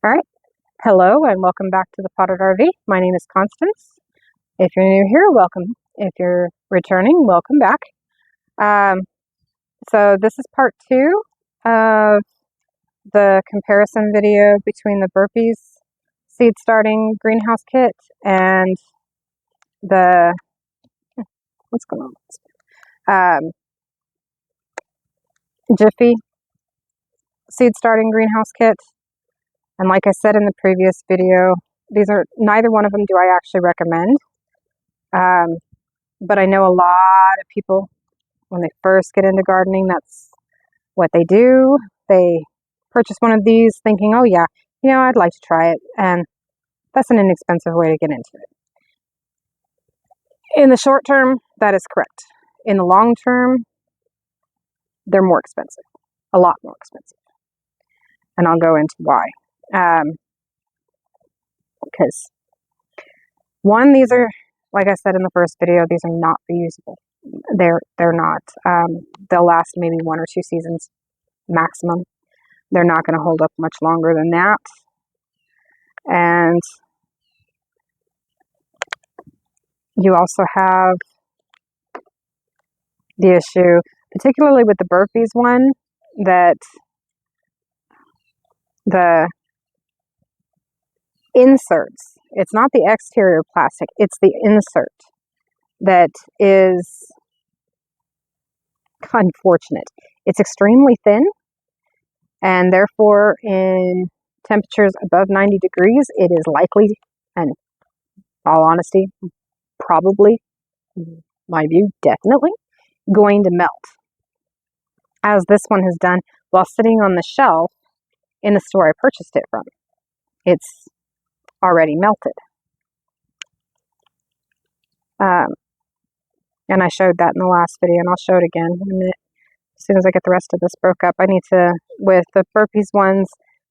All right. Hello and welcome back to the Potted RV. My name is Constance. If you're new here, welcome. If you're returning, welcome back. So this is part 2 of the comparison video between the Burpees seed starting greenhouse kit and the what's going on? Jiffy seed starting greenhouse kit. And like I said in the previous video, neither one of them do I actually recommend. But I know a lot of people, when they first get into gardening, that's what they do. They purchase one of these thinking, oh yeah, I'd like to try it. And that's an inexpensive way to get into it. In the short term, that is correct. In the long term, they're more expensive, a lot more expensive. And I'll go into why. Because one, these are, like I said in the first video, these are not reusable. They're not. They'll last maybe 1 or 2 seasons maximum. They're not going to hold up much longer than that. And you also have the issue, particularly with the Burpees one, that the inserts, it's not the exterior plastic, it's the insert that is unfortunate. It's extremely thin, and therefore in temperatures above 90 degrees, it is likely, and in all honesty, probably, in my view, definitely, going to melt. As this one has done while sitting on the shelf in the store I purchased it from. It's already melted. And I showed that in the last video, and I'll show it again in a minute. As soon as I get the rest of this broke up, I need to, with the Burpees ones,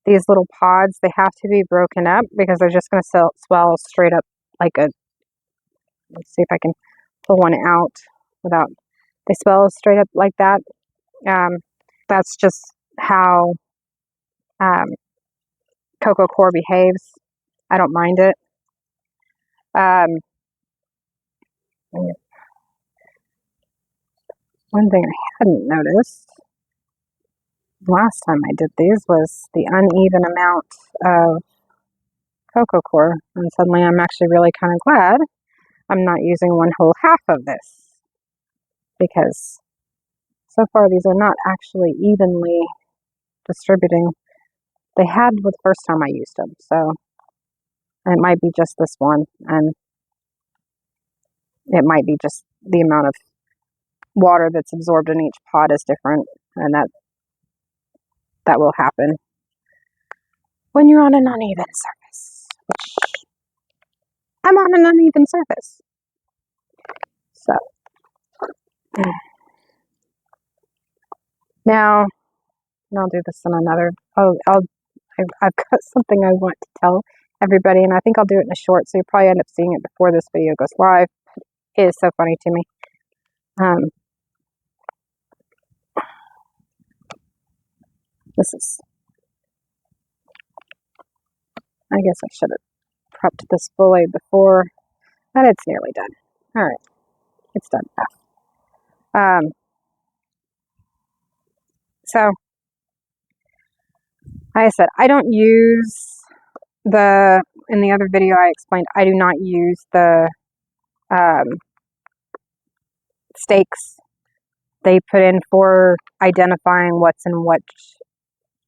these little pods, they have to be broken up because they're just going to swell straight up like a, let's see if I can pull one out without, they swell straight up like that. That's just how Coco Coir behaves. I don't mind it. One thing I hadn't noticed last time I did these was the uneven amount of Coco Coir, and suddenly I'm actually really kind of glad I'm not using 1/2 of this, because so far these are not actually evenly distributing. They had the first time I used them, so it might be just this one, and it might be just the amount of water that's absorbed in each pot is different, and that will happen when you're on an uneven surface, which I'm on an uneven surface. So now I'll do this in another. I've got something I want to tell everybody, and I think I'll do it in a short, so you'll probably end up seeing it before this video goes live. It is so funny to me. I guess I should have prepped this fully before, but it's nearly done. All right, it's done. So, like I said, I don't use in the other video I explained, I do not use the stakes they put in for identifying what's in what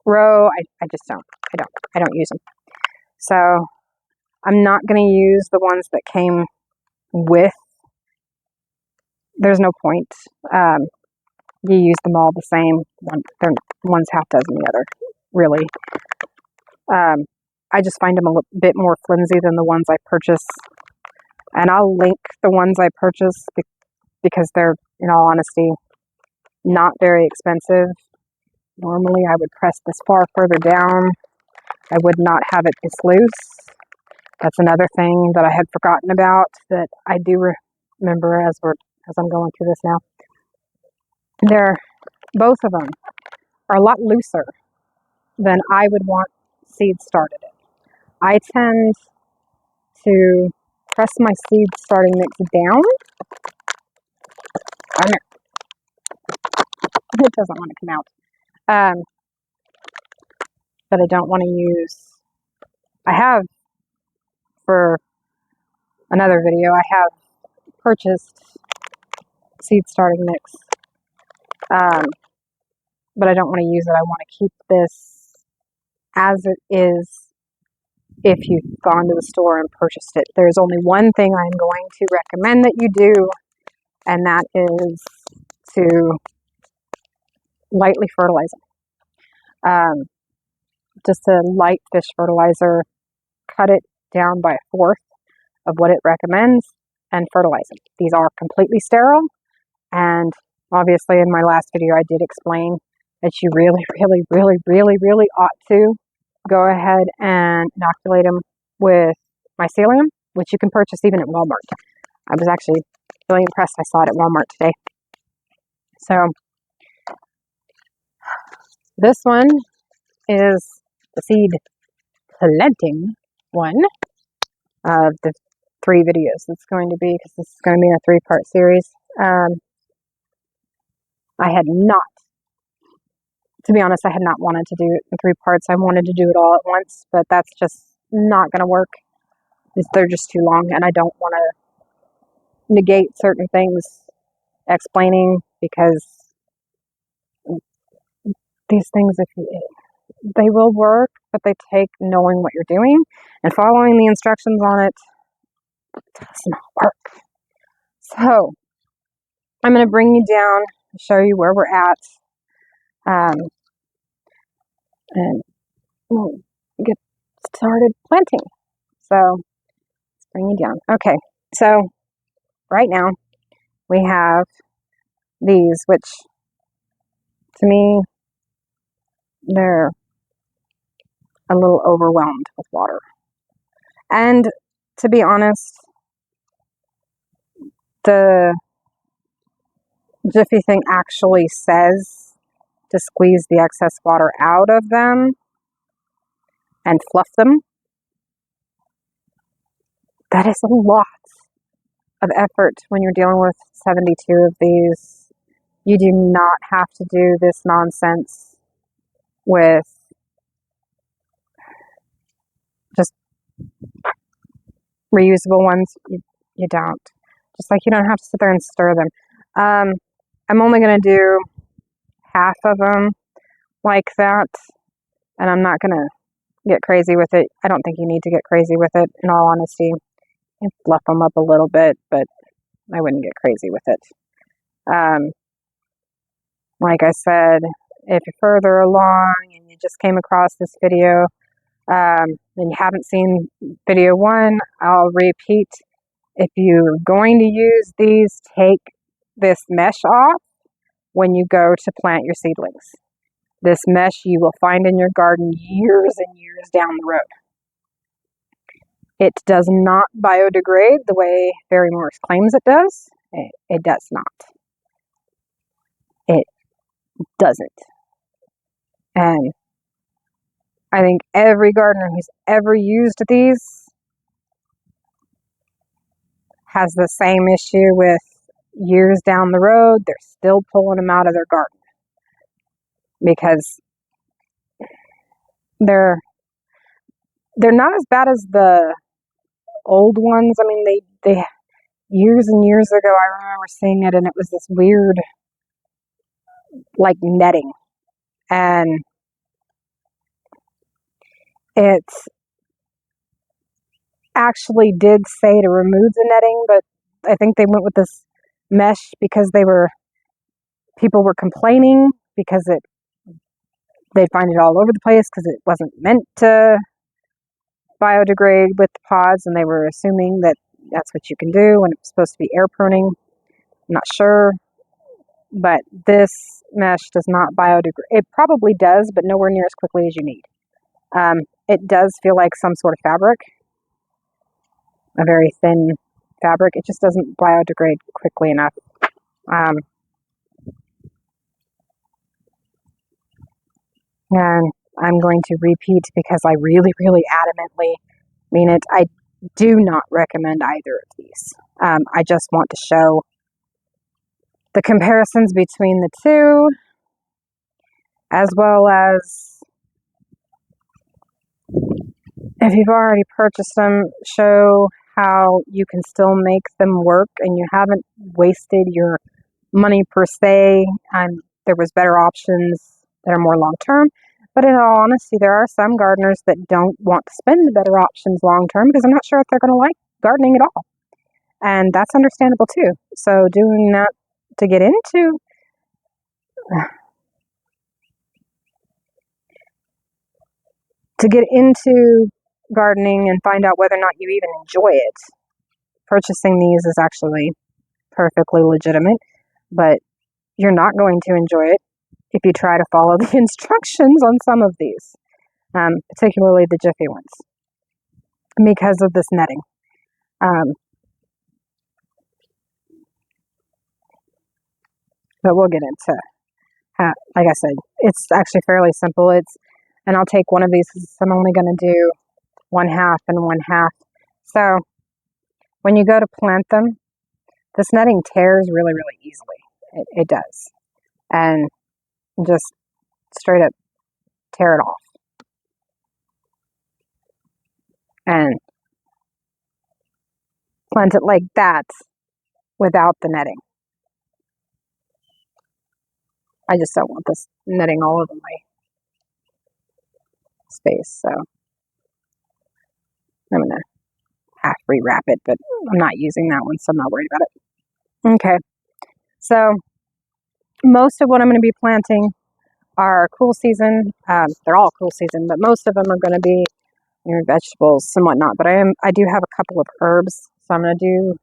row. I just don't. I don't use them. So I'm not going to use the ones that came with. There's no point. You use them all the same. One's half dozen the other, really. I just find them a bit more flimsy than the ones I purchase. And I'll link the ones I purchase because they're, in all honesty, not very expensive. Normally I would press this far further down. I would not have it this loose. That's another thing that I had forgotten about that I do remember as I'm going through this now. Both of them are a lot looser than I would want seeds started in. I tend to press my seed starting mix down. I know, it doesn't want to come out. But I don't want to use, I have, for another video, I have purchased seed starting mix, but I don't want to use it. I want to keep this as it is if you've gone to the store and purchased it. There's only one thing I'm going to recommend that you do, and that is to lightly fertilize it. Just a light fish fertilizer, cut it down by a fourth of what it recommends, and fertilize it. These are completely sterile, and obviously in my last video I did explain that you really ought to go ahead and inoculate them with mycelium, which you can purchase even at Walmart. I was actually really impressed. I saw it at Walmart today. So this one is the seed planting one of the 3 videos it's going to be, because this is going to be a 3-part series. I had not, to be honest, I had not wanted to do it in 3 parts. I wanted to do it all at once, but that's just not going to work. They're just too long, and I don't want to negate certain things explaining, because these things, they will work, but they take knowing what you're doing and following the instructions on it does not work. So I'm going to bring you down and show you where we're at, and we'll get started planting. So let's bring you down. Okay, so right now we have these, which to me, they're a little overwhelmed with water. And to be honest, the Jiffy thing actually says to squeeze the excess water out of them and fluff them. That is a lot of effort when you're dealing with 72 of these. You do not have to do this nonsense with just reusable ones. You don't. Just like you don't have to sit there and stir them. I'm only going to do half of them like that, and I'm not going to get crazy with it. I don't think you need to get crazy with it, in all honesty. You fluff them up a little bit, but I wouldn't get crazy with it. Like I said, if you're further along and you just came across this video and you haven't seen video 1, I'll repeat. If you're going to use these, take this mesh off when you go to plant your seedlings. This mesh you will find in your garden years and years down the road. It does not biodegrade the way Barrymores claims it does. It does not. It doesn't. And I think every gardener who's ever used these has the same issue with years down the road, they're still pulling them out of their garden because they're not as bad as the old ones. I mean, they years and years ago, I remember seeing it, and it was this weird, like, netting, and it actually did say to remove the netting, but I think they went with this mesh because people were complaining because they'd find it all over the place because it wasn't meant to biodegrade with the pods, and they were assuming that that's what you can do when it's supposed to be air pruning. I'm not sure, but this mesh does not biodegrade. It probably does, but nowhere near as quickly as you need. It does feel like some sort of fabric, a very thin fabric. It just doesn't biodegrade quickly enough. And I'm going to repeat because I really, really adamantly mean it. I do not recommend either of these. I just want to show the comparisons between the two, as well as if you've already purchased them, show how you can still make them work and you haven't wasted your money per se. There was better options that are more long term, but in all honesty, there are some gardeners that don't want to spend the better options long term because I'm not sure if they're going to like gardening at all, and that's understandable too. So doing that to get into gardening and find out whether or not you even enjoy it, purchasing these is actually perfectly legitimate, but you're not going to enjoy it if you try to follow the instructions on some of these, particularly the Jiffy ones, because of this netting. But we'll get into like I said, it's actually fairly simple. And I'll take one of these because I'm only going to do 1/2 and 1/2. So when you go to plant them, this netting tears really, really easily. It does. And just straight up tear it off. And plant it like that without the netting. I just don't want this netting all over my space, so I'm going to half rewrap it, but I'm not using that one, so I'm not worried about it. Okay, so most of what I'm going to be planting are cool season. They're all cool season, but most of them are going to be vegetables and whatnot. But I do have a couple of herbs, so I'm going to do.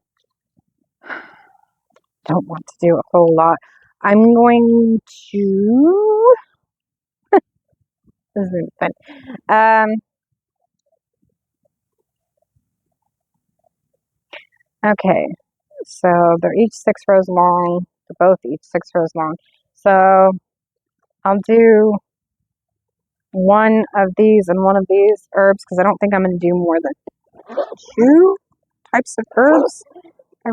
Don't want to do a whole lot. I'm going to. This is really fun. Okay, so they're each 6 rows long. They're both each 6 rows long. So I'll do one of these and one of these herbs because I don't think I'm going to do more than 2 types of herbs. I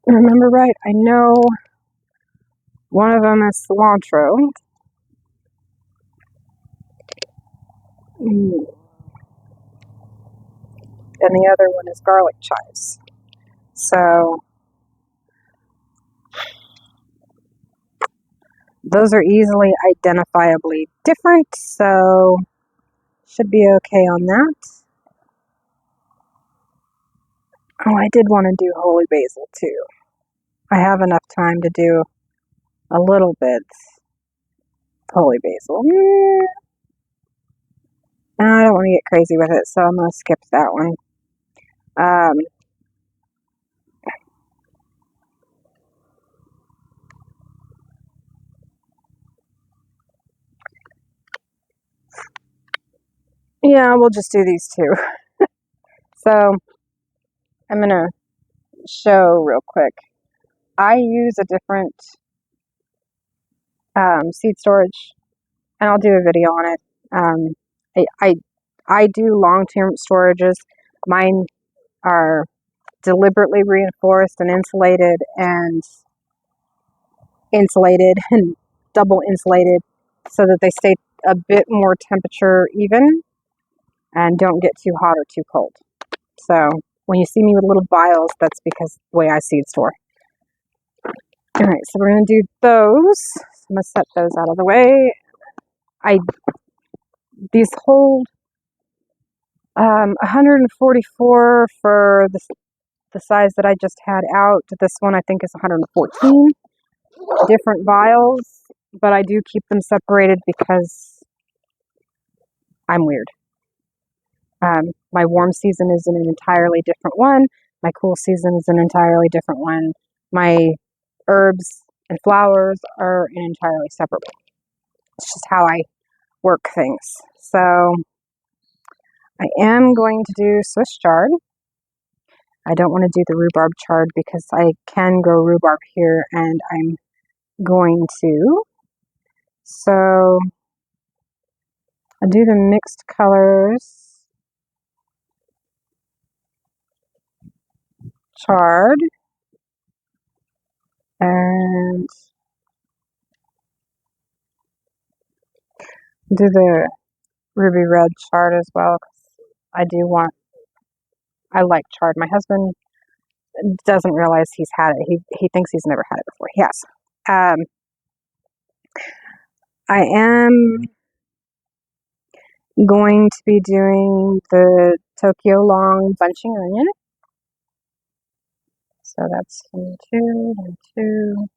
remember right. I know one of them is cilantro. And the other one is garlic chives. So those are easily identifiably different, so should be okay on that. Oh, I did want to do holy basil too. I have enough time to do a little bit holy basil. I don't want to get crazy with it, so I'm going to skip that one. Yeah, we'll just do these 2. So I'm going to show real quick. I use a different seed storage, and I'll do a video on it. I do long-term storages. Mine are deliberately reinforced and insulated and double insulated so that they stay a bit more temperature even and don't get too hot or too cold. So when you see me with little vials, that's because the way I seed store. All right, so we're going to do those. So I'm going to set those out of the way. These hold 144 for the size that I just had out. This one I think is 114. Different vials, but I do keep them separated because I'm weird. My warm season is in an entirely different one. My cool season is an entirely different one. My herbs and flowers are an entirely separate one. It's just how I work things. So I am going to do Swiss chard. I don't want to do the rhubarb chard because I can grow rhubarb here and I'm going to. So I'll do the mixed colors. Chard. And do the ruby red chard as well. I like chard. My husband doesn't realize he's had it. He thinks he's never had it before. He has. I am going to be doing the Tokyo Long bunching onion. So that's 2 and 2.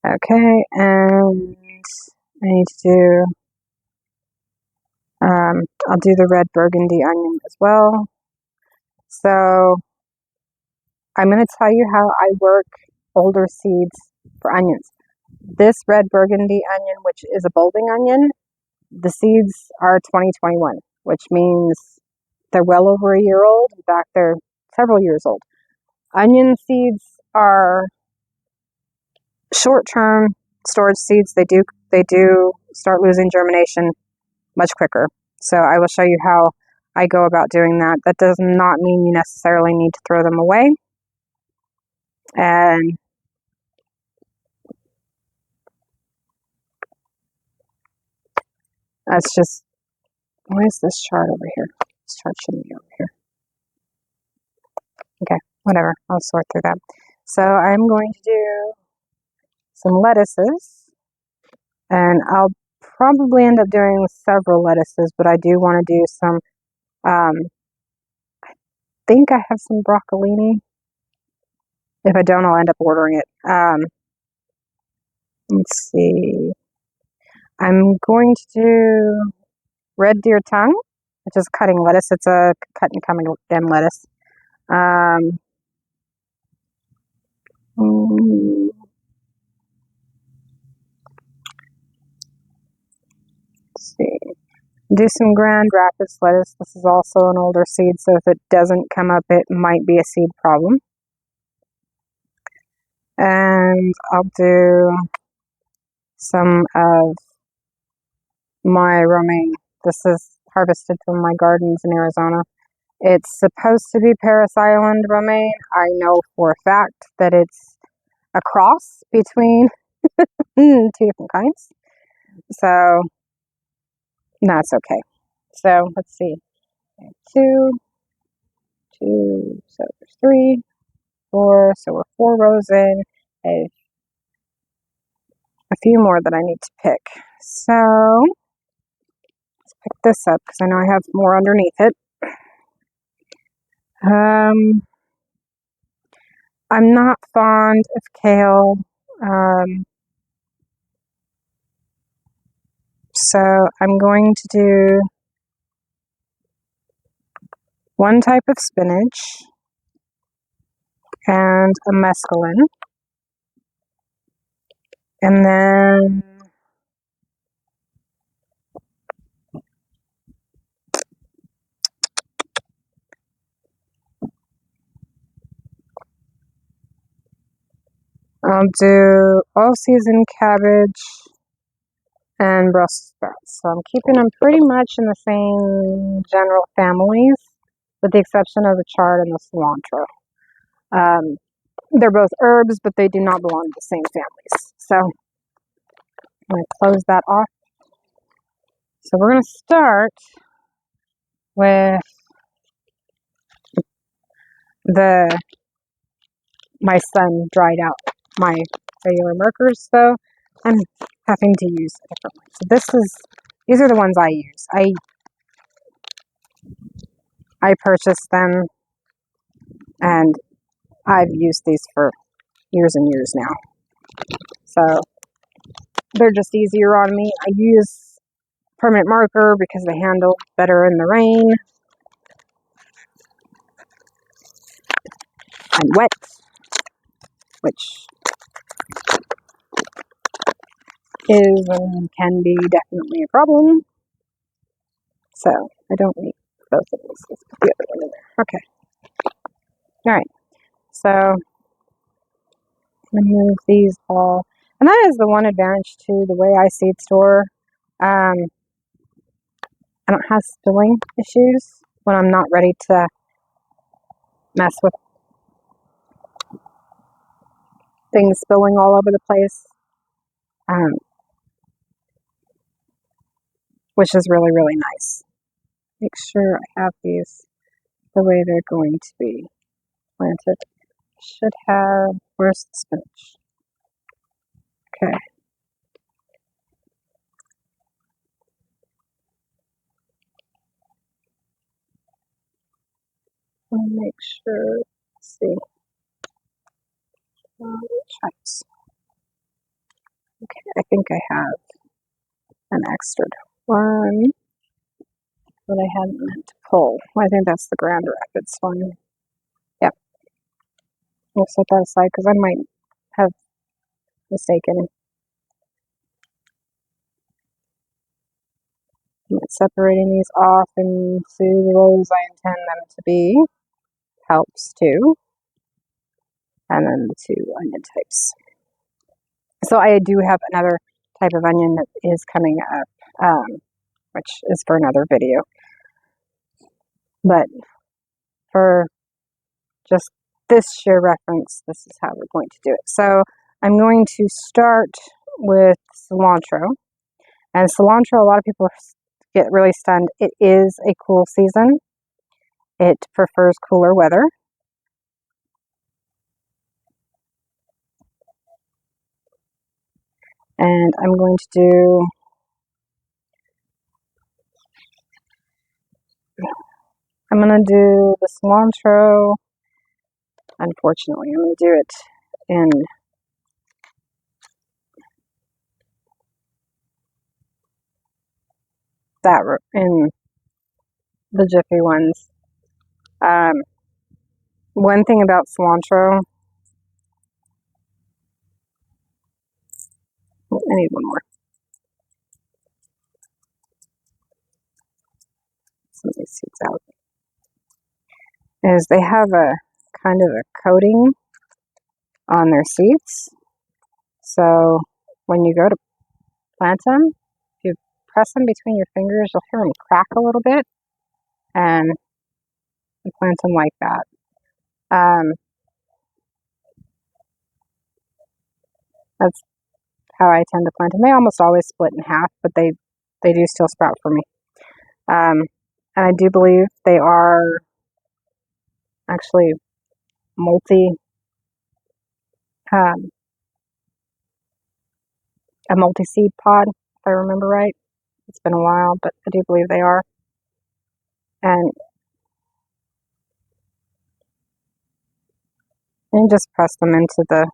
Okay, and I need to do, I'll do the red burgundy onion as well. So I'm going to tell you how I work older seeds for onions. This red burgundy onion, which is a bulbing onion, the seeds are 2021, which means they're well over a year old. In fact, they're several years old. Onion seeds are short-term storage seeds. They do start losing germination much quicker. So I will show you how I go about doing that. That does not mean you necessarily need to throw them away. And that's just, why is this chart over here? This chart shouldn't be over here. Okay, whatever. I'll sort through that. So I'm going to do some lettuces, and I'll probably end up doing several lettuces, but I do want to do some, I think I have some broccolini. If I don't, I'll end up ordering it. Let's see. I'm going to do red deer tongue, which is cutting lettuce. It's a cut and coming stem lettuce. Let's see. Do some Grand Rapids lettuce. This is also an older seed, so if it doesn't come up, it might be a seed problem. And I'll do some of my romaine. This is harvested from my gardens in Arizona. It's supposed to be Paris Island romaine. I know for a fact that it's a cross between two different kinds. So that's okay. So let's see. 2, so there's 3, 4. So we're 4 rows in. A few more that I need to pick. So let's pick this up because I know I have more underneath it. I'm not fond of kale. So I'm going to do one type of spinach and a mesclun. And then I'll do all-season cabbage and Brussels sprouts. So I'm keeping them pretty much in the same general families, with the exception of the chard and the cilantro. They're both herbs, but they do not belong to the same families. So I'm going to close that off. So we're going to start with my son dried out my regular markers, so I'm having to use a different one. So these are the ones I use. I purchased them, and I've used these for years and years now. So they're just easier on me. I use permanent marker because they handle better in the rain and wet, which is and can be definitely a problem. So I don't need both of these. Let's put the other one in there. Okay. All right. So I'm going to move these all. And that is the one advantage to the way I seed store. don't have spilling issues when I'm not ready to mess with things spilling all over the place, which is really, really nice. Make sure I have these the way they're going to be planted. Should have, where's the spinach? Okay. I'll make sure, let's see. Types. Okay, I think I have an extra one that I hadn't meant to pull. I think that's the Grand Rapids one. Yep. We'll set that aside because I might have mistaken. Separating these off into the rows I intend them to be helps too. And then the 2 onion types. So I do have another type of onion that is coming up, which is for another video. But for just this sheer reference, this is how we're going to do it. So I'm going to start with cilantro. And cilantro, a lot of people get really stunned. It is a cool season. It prefers cooler weather. And I'm going to do the cilantro. Unfortunately, I'm going to do it in the Jiffy ones. One thing about cilantro, I need one more. Some of these seeds out. Is they have a kind of a coating on their seeds. So when you go to plant them, if you press them between your fingers, you'll hear them crack a little bit, and you plant them like that. That's how I tend to plant them. They almost always split in half, but they do still sprout for me. And I do believe they are actually a multi-seed pod, if I remember right. It's been a while, but I do believe they are. And just press them into the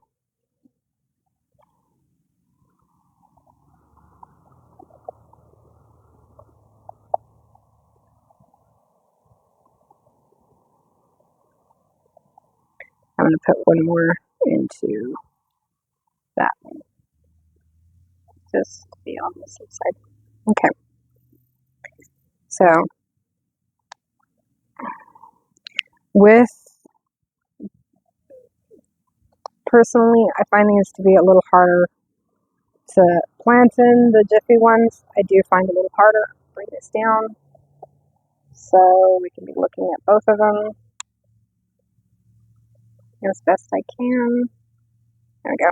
I'm going to put one more into that one, just to be on the safe side. Okay. So, personally, I find these to be a little harder to plant in. The Jiffy ones, I do find a little harder. Bring this down so we can be looking at both of them as best I can. There we go.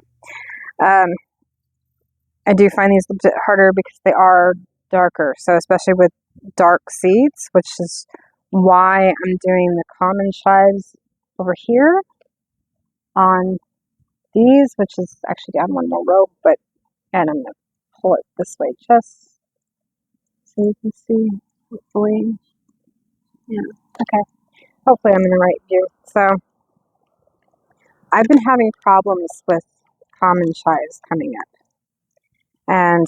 I do find these a bit harder because they are darker. So especially with dark seeds, which is why I'm doing the common chives over here on these, which is actually down one more row, and I'm going to pull it this way just so you can see, hopefully. Yeah, okay. Hopefully I'm in the right view. So I've been having problems with common chives coming up. And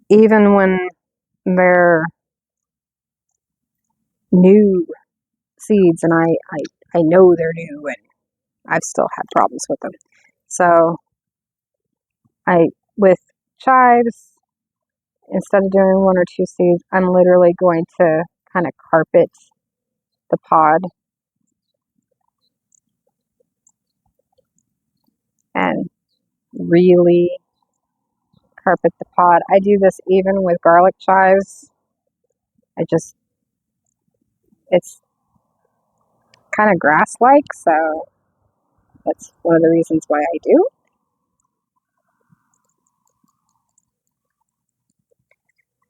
even when they're new seeds and I know they're new and I've still had problems with them. So with chives, instead of doing 1 or 2 seeds, I'm literally going to kind of carpet the pod and really carpet the pod. I do this even with garlic chives. It's kind of grass-like, so that's one of the reasons why I do.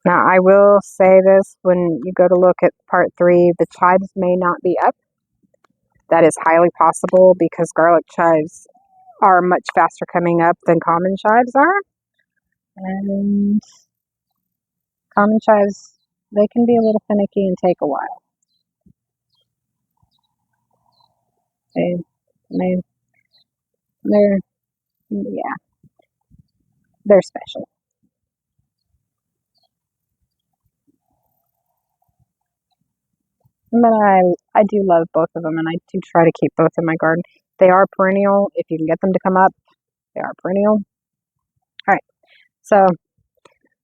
Now, I will say this, when you go to look at part 3, the chives may not be up. That is highly possible because garlic chives are much faster coming up than common chives are. And common chives, they can be a little finicky and take a while. They're special. But I do love both of them, and I do try to keep both in my garden. They are perennial. If you can get them to come up, they are perennial. All right, so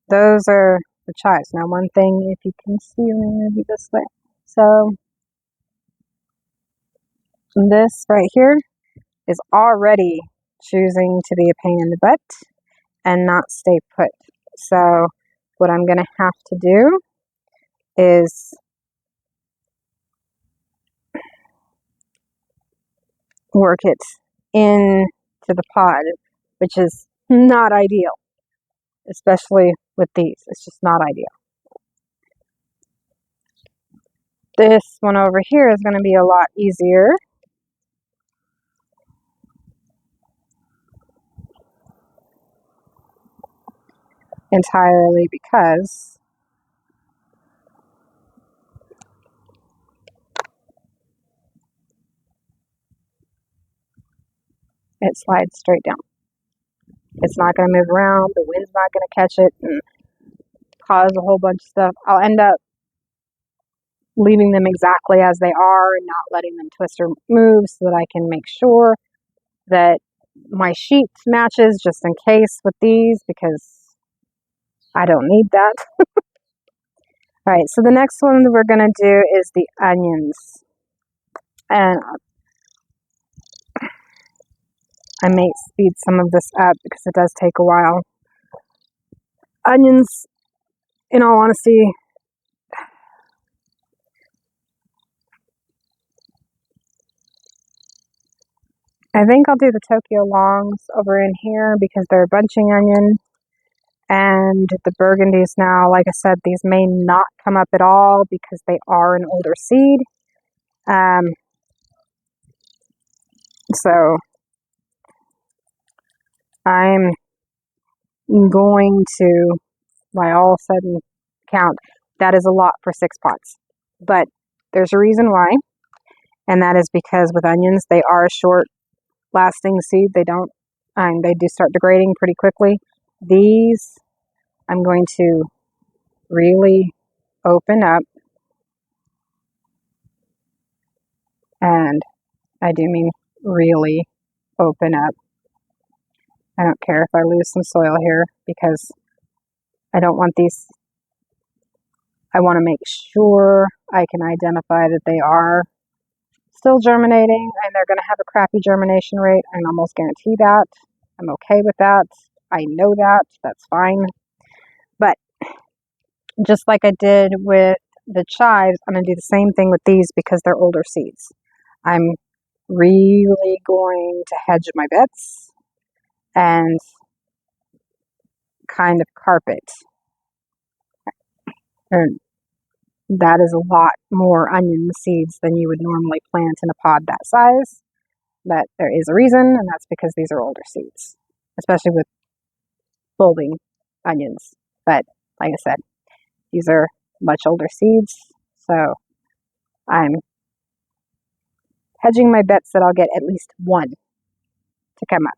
those are the chives. Now, one thing, if you can see, maybe this way. So this right here is already choosing to be a pain in the butt and not stay put. So what I'm going to have to do is work it into the pod, which is not ideal, especially with these. It's just not ideal. This one over here is going to be a lot easier. Entirely because it slides straight down. It's not going to move around. The wind's not going to catch it and cause a whole bunch of stuff. I'll end up leaving them exactly as they are and not letting them twist or move so that I can make sure that my sheet matches just in case with these, because I don't need that. All right, so the next one that we're going to do is the onions. And I may speed some of this up because it does take a while. Onions, in all honesty, I think I'll do the Tokyo Longs over in here because they're a bunching onion. And the burgundies now, like I said, these may not come up at all because they are an older seed. So I'm going to, by all sudden count, that is a lot for 6 pots. But there's a reason why, and that is because with onions, they are a short lasting seed. They do start degrading pretty quickly. These, I'm going to really open up, and I do mean really open up. I don't care if I lose some soil here because I don't want these. I want to make sure I can identify that they are still germinating and they're going to have a crappy germination rate. I can almost guarantee that. I'm okay with that. I know that. That's fine. But just like I did with the chives, I'm going to do the same thing with these because they're older seeds. I'm really going to hedge my bets and kind of carpet. And that is a lot more onion seeds than you would normally plant in a pod that size. But there is a reason, and that's because these are older seeds, especially with bulbing onions. But like I said, these are much older seeds, so I'm hedging my bets that I'll get at least one to come up.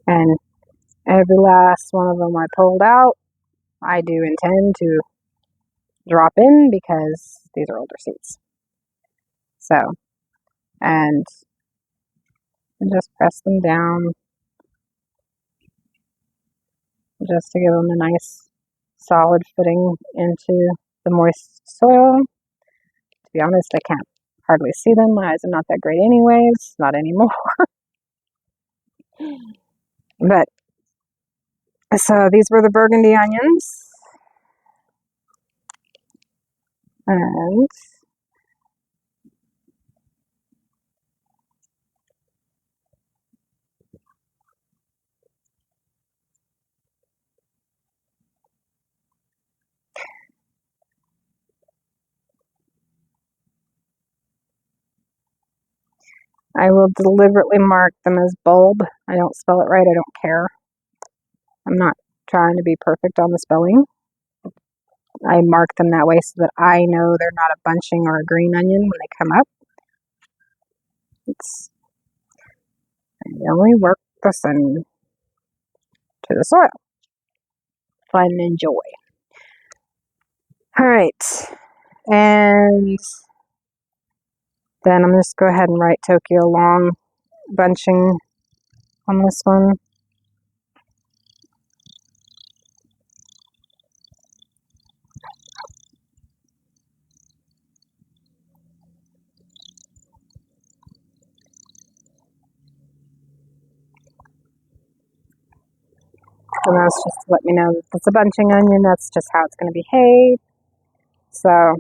And every last one of them I pulled out, I do intend to drop in because these are older seeds. So, and just press them down just to give them a nice solid footing into the moist soil. To be honest, I can't hardly see them. My eyes are not that great anyways, not anymore. But, so these were the burgundy onions. And I will deliberately mark them as bulb. I don't spell it right, I don't care. I'm not trying to be perfect on the spelling. I mark them that way so that I know they're not a bunching or a green onion when they come up. I only work the sun to the soil. Fun and enjoy. Alright, and then I'm just go ahead and write Tokyo long bunching on this one. And that's just to let me know that it's a bunching onion, that's just how it's going to behave. So,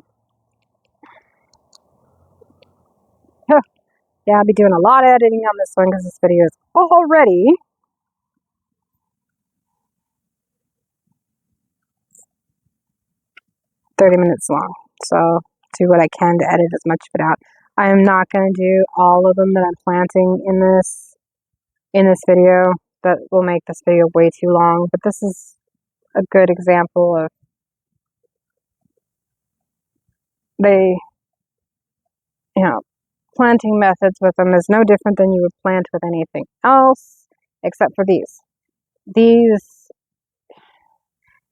yeah, I'll be doing a lot of editing on this one because this video is already 30 minutes long. So, do what I can to edit as much of it out. I am not going to do all of them that I'm planting in this video. That will make this video way too long, but this is a good example of planting methods with them is no different than you would plant with anything else, except for these.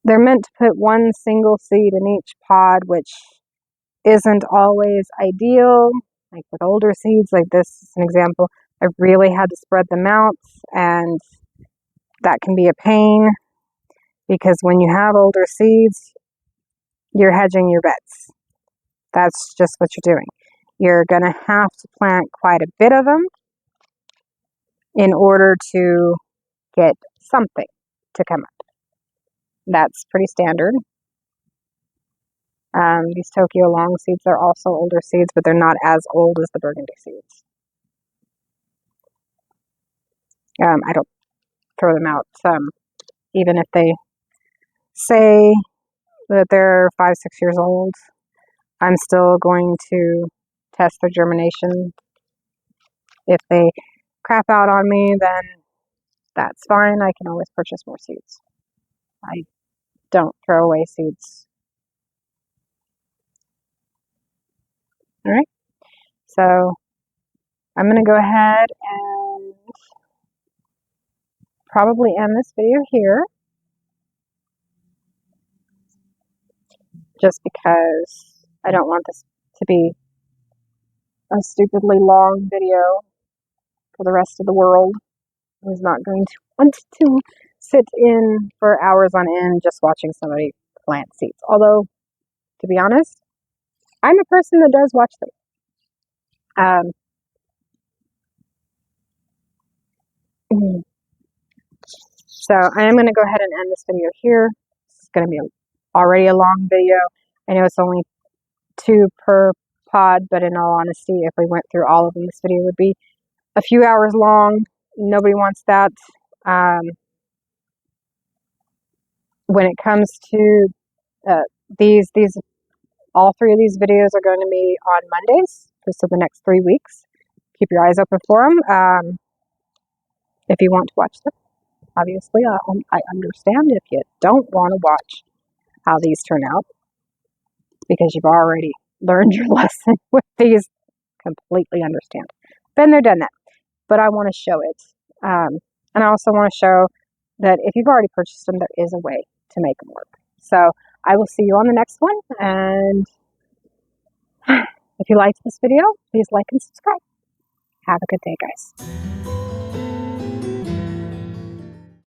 They're meant to put one single seed in each pod, which isn't always ideal. Like with older seeds, like this is an example. I really had to spread them out, and that can be a pain because when you have older seeds, you're hedging your bets. That's just what you're doing. You're going to have to plant quite a bit of them in order to get something to come up. That's pretty standard. These Tokyo long seeds are also older seeds, but they're not as old as the burgundy seeds. I don't throw them out, even if they say that they're 5-6 years old. I'm still going to test their germination. If they crap out on me, then that's fine. I can always purchase more seeds. I don't throw away seeds. All right. So I'm going to go ahead and probably end this video here, just because I don't want this to be a stupidly long video for the rest of the world who's not going to want to sit in for hours on end just watching somebody plant seeds. Although, to be honest, I'm a person that does watch them. So I am going to go ahead and end this video here. It's going to be already a long video. I know it's only 2 per pod, but in all honesty, if we went through all of them, this video would be a few hours long. Nobody wants that. When it comes to these, all 3 of these videos are going to be on Mondays for the next 3 weeks. Keep your eyes open for them. If you want to watch them, obviously, I understand if you don't want to watch how these turn out because you've already learned your lesson with these. Completely understand. Been there, done that. But I want to show it. And I also want to show that if you've already purchased them, there is a way to make them work. So I will see you on the next one. And if you liked this video, please like and subscribe. Have a good day, guys.